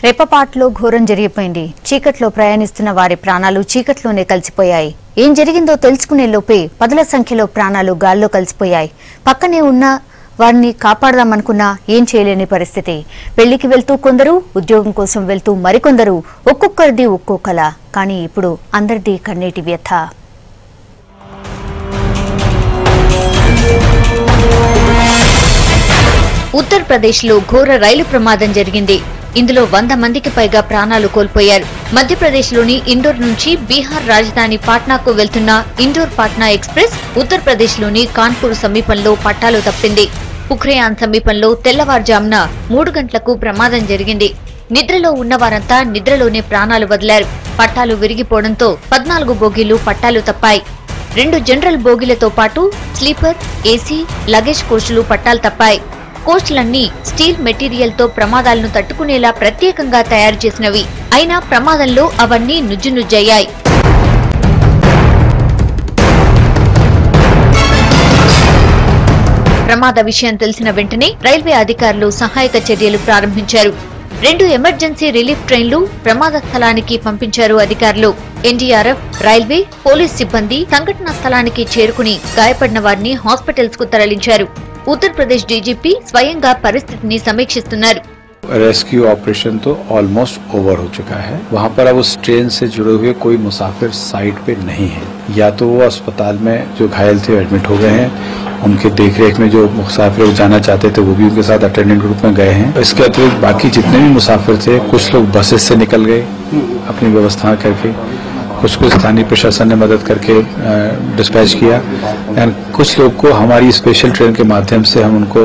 రెప్పపాట్లో ఘోరం జరిగిపోయింది. చీకట్లో ప్రయాణిస్తున్న వారి ప్రాణాలు చీకట్లోనే కలిసిపోయాయి. ఏం జరిగిందో తెలుసుకునే లోపే పదుల సంఖ్యలో ప్రాణాలు గాల్లో కలిసిపోయాయి. పక్కనే ఉన్న వారిని కాపాడదామనుకున్నా ఏం చేయలేని పరిస్థితి. పెళ్లికి వెళ్తూ కొందరు, ఉద్యోగం కోసం వెళ్తూ మరికొందరు, ఒక్కొక్కరిది ఒక్కొక్కలా. కానీ ఇప్పుడు అందరిది కన్నీటి వ్యథ. ఉత్తరప్రదేశ్లో ఘోర రైలు ప్రమాదం జరిగింది. ఇందులో 100 మందికి పైగా ప్రాణాలు కోల్పోయారు. మధ్యప్రదేశ్లోని ఇండోర్ నుంచి బీహార్ రాజధాని పాట్నాకు వెళ్తున్న ఇండోర్ పాట్నా ఎక్స్ప్రెస్ ఉత్తరప్రదేశ్లోని కాన్పూర్ సమీపంలో పట్టాలు తప్పింది. పుఖ్రయాన్ సమీపంలో తెల్లవారుజామున 3 గంటలకు ప్రమాదం జరిగింది. నిద్రలో ఉన్నవారంతా నిద్రలోనే ప్రాణాలు వదిలారు. పట్టాలు విరిగిపోవడంతో 14 బోగీలు పట్టాలు తప్పాయి. 2 జనరల్ బోగీలతో పాటు స్లీపర్, ఏసీ, లగేజ్ కోచ్లు పట్టాలు తప్పాయి. కోచ్లన్నీ స్టీల్ మెటీరియల్ తో ప్రమాదాలను తట్టుకునేలా ప్రత్యేకంగా తయారు చేసినవి. అయినా ప్రమాదంలో అవన్నీ నుజ్జునుజ్జయ్యాయి. ప్రమాద విషయం తెలిసిన వెంటనే రైల్వే అధికారులు సహాయక చర్యలు ప్రారంభించారు. 2 ఎమర్జెన్సీ రిలీఫ్ ట్రైన్లు ప్రమాద స్థలానికి పంపించారు అధికారులు. ఎన్డీఆర్ఎఫ్, రైల్వే, పోలీస్ సిబ్బంది సంఘటనా స్థలానికి చేరుకుని గాయపడిన వారిని హాస్పిటల్స్ కు తరలించారు. उत्तर-प्रदेश डीजीपी स्वयंगा परिस्थितिनी समीक्षिस्तुन्नारु। रेस्क्यू ऑपरेशन तो ऑलमोस्ट ओवर हो चुका है। वहाँ पर अब उस ट्रेन से जुड़े हुए कोई मुसाफिर साइट पे नहीं है, या तो वो अस्पताल में जो घायल थे एडमिट हो गए हैं, उनके देखरेख में जो मुसाफिर जाना चाहते थे वो भी उनके साथ अटेंडेंट ग्रुप में गए हैं। इसके अतिरिक्त बाकी जितने भी मुसाफिर थे, कुछ लोग बसेस से निकल गए अपनी व्यवस्था करके, कुछ स्थानीय प्रशासन ने मदद करके डिस्पैच किया, कुछ लोग को हमारी स्पेशल ट्रेन के माध्यम से हम उनको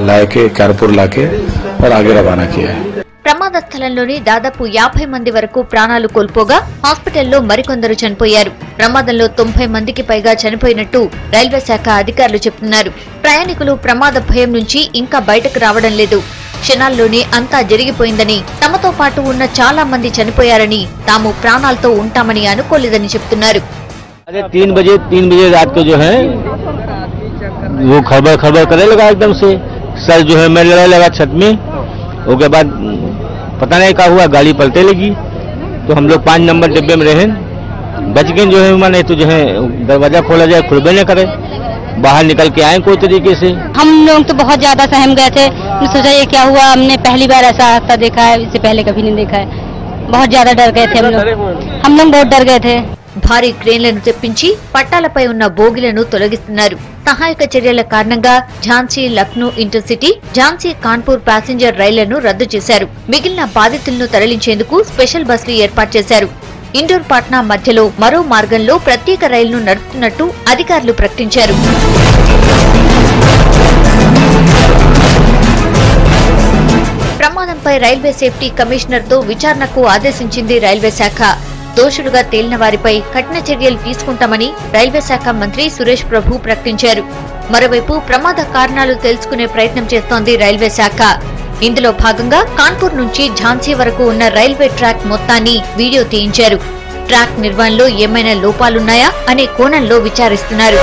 लाके कारपुर लाके और आगे रवाना किया है। ప్రమాద స్థలంలోని దాదాపు 50 మంది వరకు ప్రాణాలు కోల్పోగా హాస్పిటల్లో మరికొందరు చనిపోయారు. ప్రమాదంలో 90 మందికి పైగా చనిపోయినట్టు రైల్వే శాఖ అధికారులు చెబుతున్నారు. ప్రయాణికులు ప్రమాద భయం నుంచి ఇంకా బయటకు రావడం లేదు. క్షణాల్లోనే అంతా జరిగిపోయిందని, తమతో పాటు ఉన్న చాలా మంది చనిపోయారని, తాము ప్రాణాలతో ఉంటామని అనుకోలేదని చెప్తున్నారు. अरे 3 बजे रात को जो है वो खबर करने लगा एकदम से। सर जो है मेरे लगा छत में। उसके बाद पता नहीं क्या हुआ, गाड़ी पलटे लगी तो हम लोग 5 नंबर डिब्बे में रहे। बच गए जो है माने तो जो है दरवाजा खोला जाए खुलबे न करे, बाहर निकल के आए कोई तरीके से। हम लोग तो बहुत ज्यादा सहम गए थे। सोचा ये क्या हुआ, हमने पहली बार ऐसा हादसा देखा है, इससे पहले कभी नहीं देखा है। बहुत ज्यादा डर गए थे हम लोग बहुत डर गए थे। భారీ క్రేన్లను తెప్పించి పట్టాలపై ఉన్న బోగిలను తొలగిస్తున్నారు. సహాయక చర్యల కారణంగా ఝాన్సీ లక్నో ఇంటర్సిటీ, ఝాన్సీ కాన్పూర్ ప్యాసింజర్ రైళ్లను రద్దు చేశారు. మిగిలిన బాధితులను తరలించేందుకు స్పెషల్ బస్సులు ఏర్పాటు చేశారు. ఇండోర్ పాట్నా మధ్యలో మరో మార్గంలో ప్రత్యేక రైలును నడుపుతున్నట్టు అధికారులు ప్రకటించారు. ప్రమాదంపై రైల్వే సేఫ్టీ కమిషనర్ తో విచారణకు ఆదేశించింది రైల్వే శాఖ. దోషులుగా తేలిన వారిపై కఠిన చర్యలు తీసుకుంటామని రైల్వే శాఖ మంత్రి సురేష్ ప్రభు ప్రకటించారు. మరోవైపు ప్రమాద కారణాలు తెలుసుకునే ప్రయత్నం చేస్తోంది రైల్వే శాఖ. ఇందులో భాగంగా కాన్పూర్ నుంచి ఝాన్సీ వరకు ఉన్న రైల్వే ట్రాక్ మొత్తాన్ని వీడియో తీయించారు. ట్రాక్ నిర్వహణలో ఏమైనా లోపాలున్నాయా అనే కోణంలో విచారిస్తున్నారు.